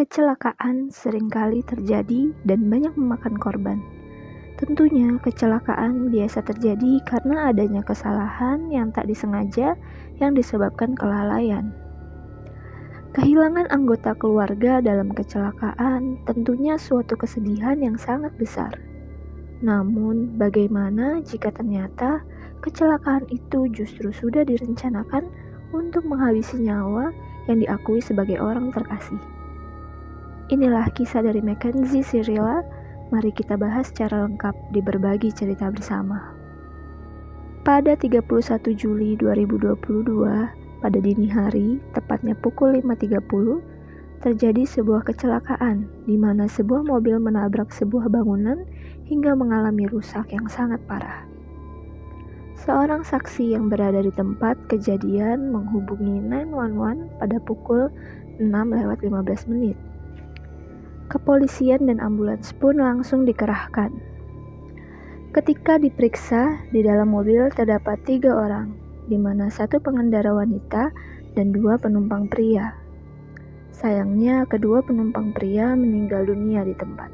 Kecelakaan seringkali terjadi dan banyak memakan korban. Tentunya kecelakaan biasa terjadi karena adanya kesalahan yang tak disengaja yang disebabkan kelalaian. Kehilangan anggota keluarga dalam kecelakaan tentunya suatu kesedihan yang sangat besar. Namun, bagaimana jika ternyata kecelakaan itu justru sudah direncanakan untuk menghabisi nyawa yang diakui sebagai orang terkasih? Inilah kisah dari Mackenzie Sirilla. Mari kita bahas secara lengkap di berbagi cerita bersama. Pada 31 Juli 2022, pada dini hari, tepatnya pukul 5.30, terjadi sebuah kecelakaan di mana sebuah mobil menabrak sebuah bangunan hingga mengalami rusak yang sangat parah. Seorang saksi yang berada di tempat kejadian menghubungi 911 pada pukul 6:15. Kepolisian dan ambulans pun langsung dikerahkan. Ketika diperiksa, di dalam mobil terdapat 3 orang, di mana 1 pengendara wanita dan 2 penumpang pria. Sayangnya, kedua penumpang pria meninggal dunia di tempat.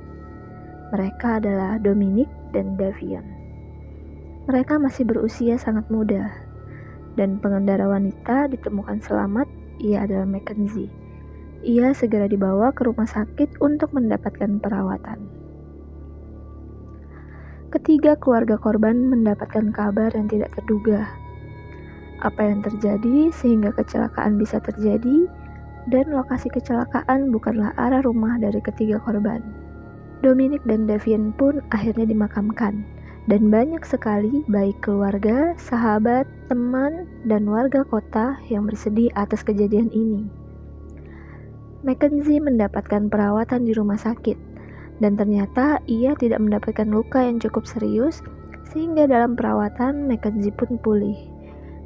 Mereka adalah Dominic dan Davian. Mereka masih berusia sangat muda, dan pengendara wanita ditemukan selamat. Ia adalah Mackenzie. Ia segera dibawa ke rumah sakit untuk mendapatkan perawatan. Ketiga keluarga korban mendapatkan kabar yang tidak terduga. Apa yang terjadi sehingga kecelakaan bisa terjadi, dan lokasi kecelakaan bukanlah arah rumah dari ketiga korban. Dominic dan Davian pun akhirnya dimakamkan, dan banyak sekali baik keluarga, sahabat, teman, dan warga kota yang bersedih atas kejadian ini. Mackenzie mendapatkan perawatan di rumah sakit, dan ternyata ia tidak mendapatkan luka yang cukup serius, sehingga dalam perawatan Mackenzie pun pulih,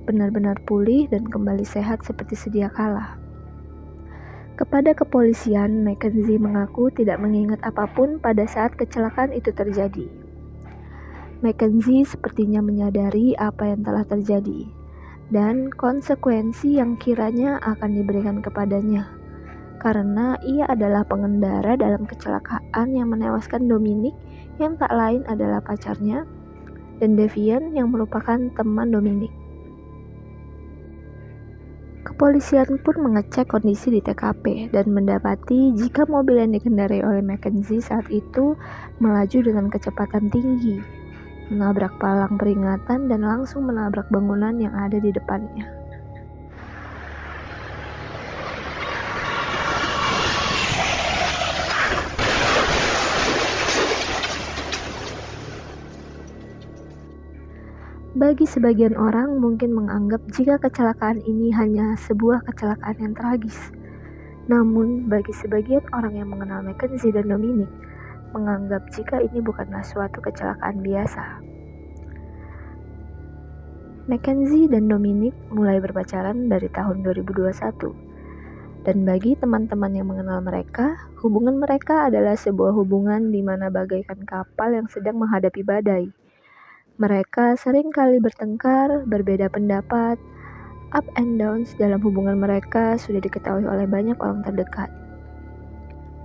benar-benar pulih dan kembali sehat seperti sedia kala. Kepada kepolisian, Mackenzie mengaku tidak mengingat apapun pada saat kecelakaan itu terjadi. Mackenzie sepertinya menyadari apa yang telah terjadi, dan konsekuensi yang kiranya akan diberikan kepadanya. Karena ia adalah pengendara dalam kecelakaan yang menewaskan Dominic yang tak lain adalah pacarnya, dan Davian yang merupakan teman Dominic. Kepolisian pun mengecek kondisi di TKP dan mendapati jika mobil yang dikendarai oleh Mackenzie saat itu melaju dengan kecepatan tinggi, menabrak palang peringatan dan langsung menabrak bangunan yang ada di depannya. Bagi sebagian orang mungkin menganggap jika kecelakaan ini hanya sebuah kecelakaan yang tragis. Namun bagi sebagian orang yang mengenal Mackenzie dan Dominic, menganggap jika ini bukanlah suatu kecelakaan biasa. Mackenzie dan Dominic mulai berpacaran dari tahun 2021. Dan bagi teman-teman yang mengenal mereka, hubungan mereka adalah sebuah hubungan di mana bagaikan kapal yang sedang menghadapi badai. Mereka sering kali bertengkar, berbeda pendapat, up and downs dalam hubungan mereka sudah diketahui oleh banyak orang terdekat.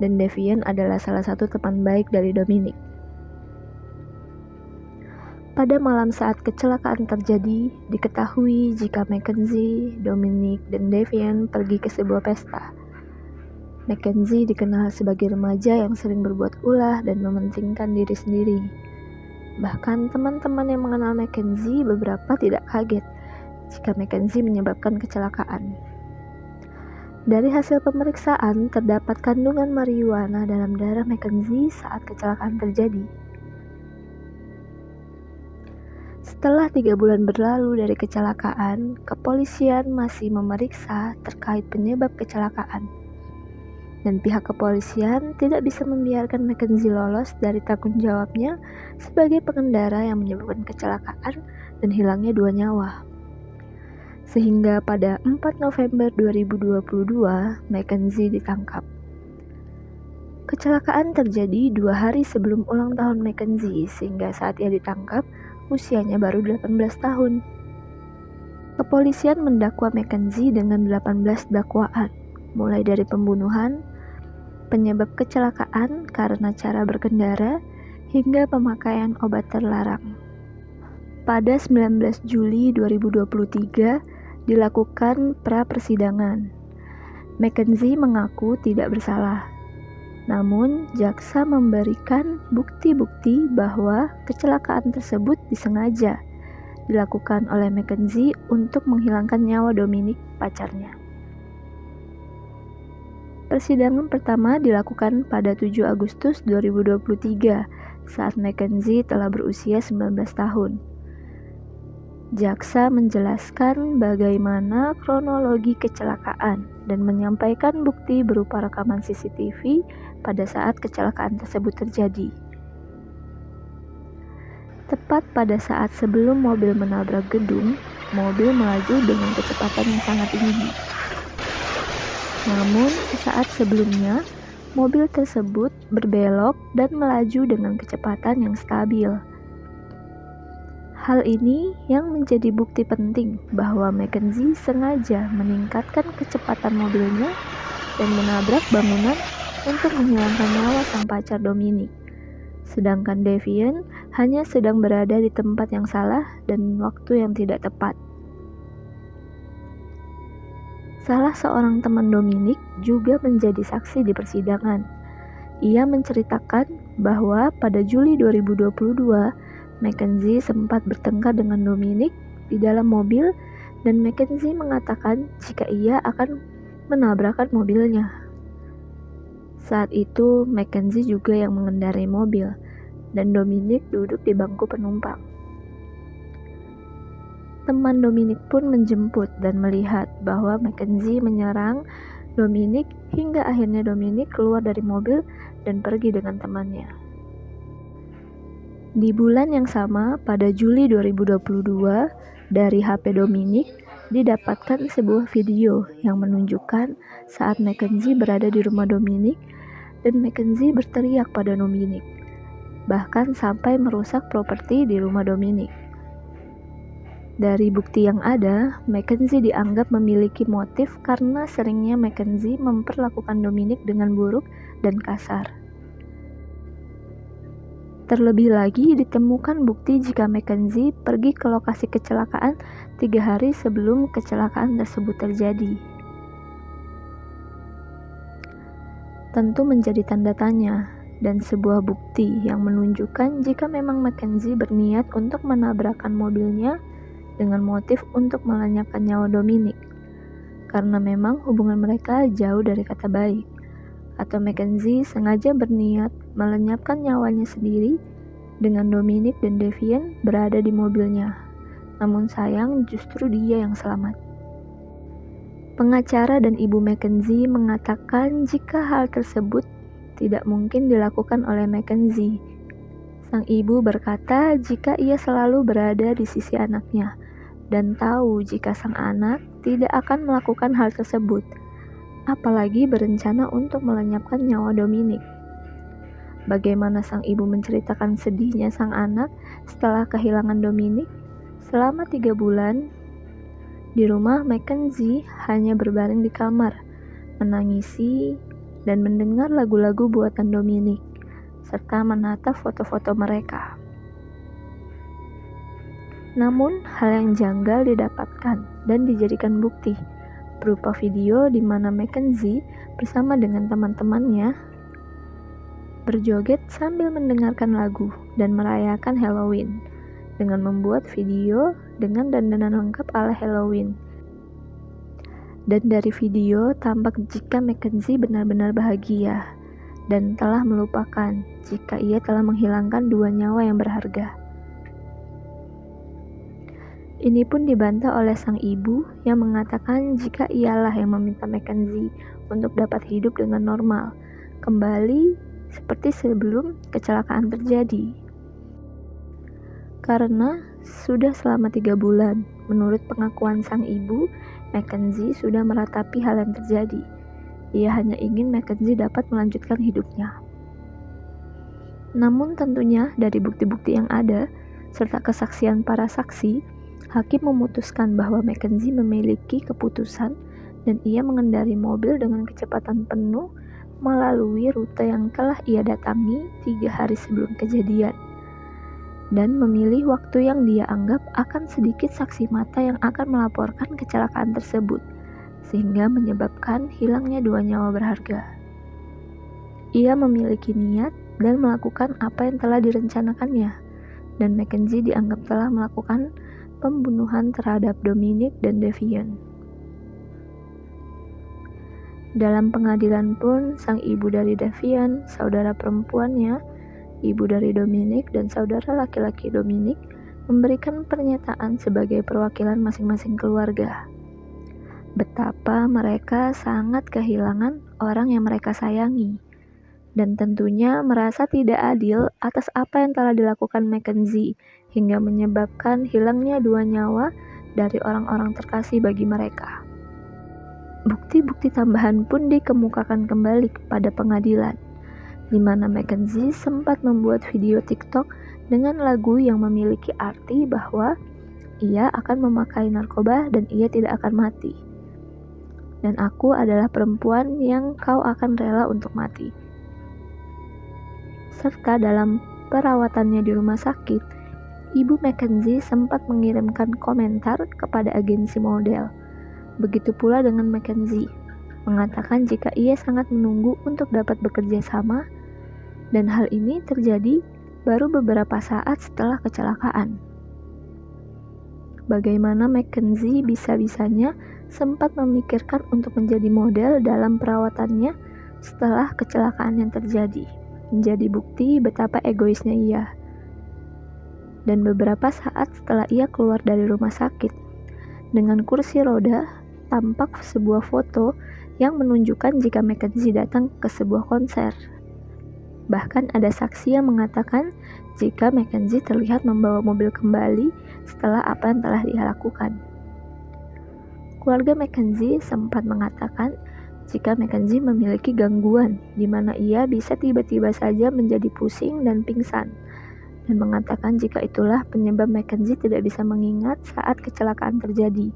Dan Davian adalah salah satu teman baik dari Dominic. Pada malam saat kecelakaan terjadi, diketahui jika Mackenzie, Dominic, dan Davian pergi ke sebuah pesta. Mackenzie dikenal sebagai remaja yang sering berbuat ulah dan mementingkan diri sendiri. Bahkan teman-teman yang mengenal Mackenzie beberapa tidak kaget jika Mackenzie menyebabkan kecelakaan. Dari hasil pemeriksaan terdapat kandungan marijuana dalam darah Mackenzie saat kecelakaan terjadi. Setelah 3 bulan berlalu dari kecelakaan, kepolisian masih memeriksa terkait penyebab kecelakaan. Dan pihak kepolisian tidak bisa membiarkan Mackenzie lolos dari tanggung jawabnya sebagai pengendara yang menyebabkan kecelakaan dan hilangnya 2 nyawa. Sehingga pada 4 November 2022, Mackenzie ditangkap. Kecelakaan terjadi 2 hari sebelum ulang tahun Mackenzie, sehingga saat ia ditangkap, usianya baru 18 tahun. Kepolisian mendakwa Mackenzie dengan 18 dakwaan, mulai dari pembunuhan, penyebab kecelakaan karena cara berkendara, hingga pemakaian obat terlarang. Pada 19 Juli 2023 dilakukan pra-persidangan. Mackenzie mengaku tidak bersalah. Namun, jaksa memberikan bukti-bukti bahwa kecelakaan tersebut disengaja dilakukan oleh Mackenzie untuk menghilangkan nyawa Dominic, pacarnya. Persidangan pertama dilakukan pada 7 Agustus 2023 saat Mackenzie telah berusia 19 tahun. Jaksa menjelaskan bagaimana kronologi kecelakaan dan menyampaikan bukti berupa rekaman CCTV pada saat kecelakaan tersebut terjadi. Tepat pada saat sebelum mobil menabrak gedung, mobil melaju dengan kecepatan yang sangat tinggi. Namun, sesaat sebelumnya, mobil tersebut berbelok dan melaju dengan kecepatan yang stabil. Hal ini yang menjadi bukti penting bahwa Mackenzie sengaja meningkatkan kecepatan mobilnya dan menabrak bangunan untuk menghilangkan nyawa sang pacar Dominic. Sedangkan Devian hanya sedang berada di tempat yang salah dan waktu yang tidak tepat. Salah seorang teman Dominic juga menjadi saksi di persidangan. Ia menceritakan bahwa pada Juli 2022, Mackenzie sempat bertengkar dengan Dominic di dalam mobil dan Mackenzie mengatakan jika ia akan menabrakkan mobilnya. Saat itu, Mackenzie juga yang mengendarai mobil, dan Dominic duduk di bangku penumpang. Teman Dominic pun menjemput dan melihat bahwa Mackenzie menyerang Dominic hingga akhirnya Dominic keluar dari mobil dan pergi dengan temannya. Di bulan yang sama, pada Juli 2022, dari HP Dominic didapatkan sebuah video yang menunjukkan saat Mackenzie berada di rumah Dominic dan Mackenzie berteriak pada Dominic, bahkan sampai merusak properti di rumah Dominic. Dari bukti yang ada, Mackenzie dianggap memiliki motif karena seringnya Mackenzie memperlakukan Dominic dengan buruk dan kasar. Terlebih lagi, ditemukan bukti jika Mackenzie pergi ke lokasi kecelakaan 3 hari sebelum kecelakaan tersebut terjadi. Tentu menjadi tanda tanya dan sebuah bukti yang menunjukkan jika memang Mackenzie berniat untuk menabrakkan mobilnya dengan motif untuk melenyapkan nyawa Dominic, karena memang hubungan mereka jauh dari kata baik, atau Mackenzie sengaja berniat melenyapkan nyawanya sendiri dengan Dominic dan Devian berada di mobilnya, namun sayang justru dia yang selamat. Pengacara dan ibu Mackenzie mengatakan jika hal tersebut tidak mungkin dilakukan oleh Mackenzie. Sang ibu berkata jika ia selalu berada di sisi anaknya dan tahu jika sang anak tidak akan melakukan hal tersebut, apalagi berencana untuk melenyapkan nyawa Dominic. Bagaimana sang ibu menceritakan sedihnya sang anak setelah kehilangan Dominic selama 3 bulan. Di rumah, Mackenzie hanya berbaring di kamar, menangisi dan mendengar lagu-lagu buatan Dominic, serta menatap foto-foto mereka. Namun, hal yang janggal didapatkan dan dijadikan bukti, berupa video di mana Mackenzie bersama dengan teman-temannya berjoget sambil mendengarkan lagu dan merayakan Halloween, dengan membuat video dengan dandanan lengkap ala Halloween. Dan dari video tampak jika Mackenzie benar-benar bahagia dan telah melupakan jika ia telah menghilangkan 2 nyawa yang berharga. Ini pun dibantah oleh sang ibu yang mengatakan jika ialah yang meminta Mackenzie untuk dapat hidup dengan normal, kembali seperti sebelum kecelakaan terjadi. Karena sudah selama 3 bulan, menurut pengakuan sang ibu, Mackenzie sudah meratapi hal yang terjadi. Ia hanya ingin Mackenzie dapat melanjutkan hidupnya. Namun tentunya dari bukti-bukti yang ada, serta kesaksian para saksi, hakim memutuskan bahwa Mackenzie memiliki keputusan dan ia mengendarai mobil dengan kecepatan penuh melalui rute yang telah ia datangi 3 hari sebelum kejadian, dan memilih waktu yang dia anggap akan sedikit saksi mata yang akan melaporkan kecelakaan tersebut, sehingga menyebabkan hilangnya 2 nyawa berharga. Ia memiliki niat dan melakukan apa yang telah direncanakannya, dan Mackenzie dianggap telah melakukan pembunuhan terhadap Dominic dan Devian. Dalam pengadilan pun, sang ibu dari Devian, saudara perempuannya, ibu dari Dominic, dan saudara laki-laki Dominic memberikan pernyataan sebagai perwakilan masing-masing keluarga. Betapa mereka sangat kehilangan orang yang mereka sayangi, dan tentunya merasa tidak adil atas apa yang telah dilakukan Mackenzie hingga menyebabkan hilangnya 2 nyawa dari orang-orang terkasih bagi mereka. Bukti-bukti tambahan pun dikemukakan kembali kepada pengadilan, di mana Mackenzie sempat membuat video TikTok dengan lagu yang memiliki arti bahwa ia akan memakai narkoba dan ia tidak akan mati. Dan aku adalah perempuan yang kau akan rela untuk mati. Serta dalam perawatannya di rumah sakit, ibu Mackenzie sempat mengirimkan komentar kepada agensi model. Begitu pula dengan Mackenzie, mengatakan jika ia sangat menunggu untuk dapat bekerja sama, dan hal ini terjadi baru beberapa saat setelah kecelakaan. Bagaimana Mackenzie bisa-bisanya sempat memikirkan untuk menjadi model dalam perawatannya setelah kecelakaan yang terjadi, menjadi bukti betapa egoisnya ia. Dan beberapa saat setelah ia keluar dari rumah sakit, dengan kursi roda, tampak sebuah foto yang menunjukkan jika Mackenzie datang ke sebuah konser. Bahkan ada saksi yang mengatakan jika Mackenzie terlihat membawa mobil kembali setelah apa yang telah dia lakukan. Keluarga Mackenzie sempat mengatakan jika Mackenzie memiliki gangguan di mana ia bisa tiba-tiba saja menjadi pusing dan pingsan, dan mengatakan jika itulah penyebab Mackenzie tidak bisa mengingat saat kecelakaan terjadi.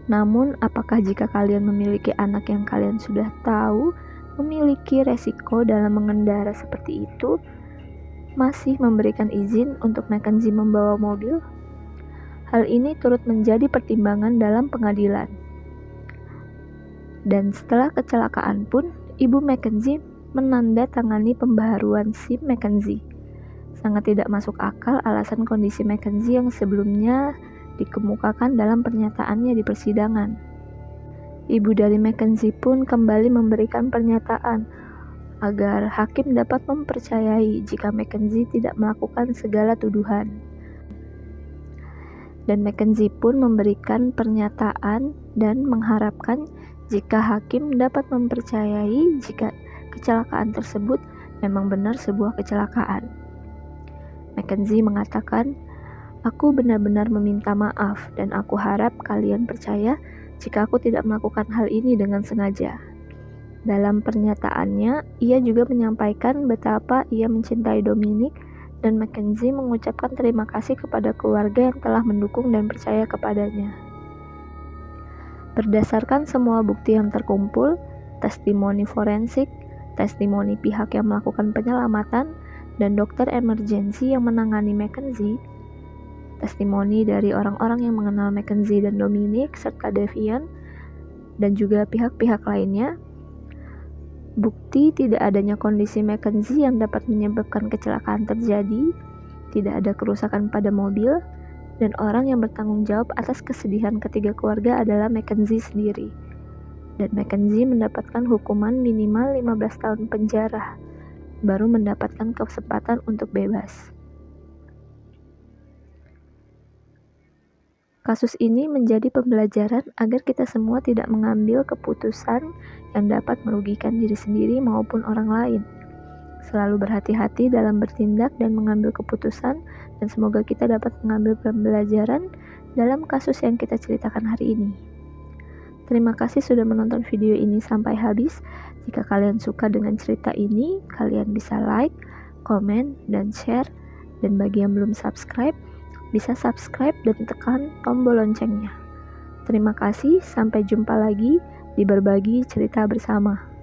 Namun, apakah jika kalian memiliki anak yang kalian sudah tahu memiliki resiko dalam mengendara seperti itu, masih memberikan izin untuk Mackenzie membawa mobil? Hal ini turut menjadi pertimbangan dalam pengadilan. Dan setelah kecelakaan pun, ibu Mackenzie menandatangani pembaharuan SIM Mackenzie. Sangat tidak masuk akal alasan kondisi Mackenzie yang sebelumnya dikemukakan dalam pernyataannya di persidangan. Ibu dari Mackenzie pun kembali memberikan pernyataan agar hakim dapat mempercayai jika Mackenzie tidak melakukan segala tuduhan. Dan Mackenzie pun memberikan pernyataan dan mengharapkan jika hakim dapat mempercayai jika kecelakaan tersebut memang benar sebuah kecelakaan. Mackenzie mengatakan, "Aku benar-benar meminta maaf dan aku harap kalian percaya jika aku tidak melakukan hal ini dengan sengaja." Dalam pernyataannya, ia juga menyampaikan betapa ia mencintai Dominic dan Mackenzie mengucapkan terima kasih kepada keluarga yang telah mendukung dan percaya kepadanya. Berdasarkan semua bukti yang terkumpul, testimoni forensik, testimoni pihak yang melakukan penyelamatan, dan dokter emergensi yang menangani Mackenzie, testimoni dari orang-orang yang mengenal Mackenzie dan Dominic serta Devian, dan juga pihak-pihak lainnya, bukti tidak adanya kondisi Mackenzie yang dapat menyebabkan kecelakaan terjadi, tidak ada kerusakan pada mobil, dan orang yang bertanggung jawab atas kesedihan ketiga keluarga adalah Mackenzie sendiri. Dan Mackenzie mendapatkan hukuman minimal 15 tahun penjara, baru mendapatkan kesempatan untuk bebas. Kasus ini menjadi pembelajaran agar kita semua tidak mengambil keputusan yang dapat merugikan diri sendiri maupun orang lain. Selalu berhati-hati dalam bertindak dan mengambil keputusan, dan semoga kita dapat mengambil pembelajaran dalam kasus yang kita ceritakan hari ini. Terima kasih sudah menonton video ini sampai habis. Jika kalian suka dengan cerita ini, kalian bisa like, komen, dan share. Dan bagi yang belum subscribe, bisa subscribe dan tekan tombol loncengnya. Terima kasih, sampai jumpa lagi. di berbagi cerita bersama.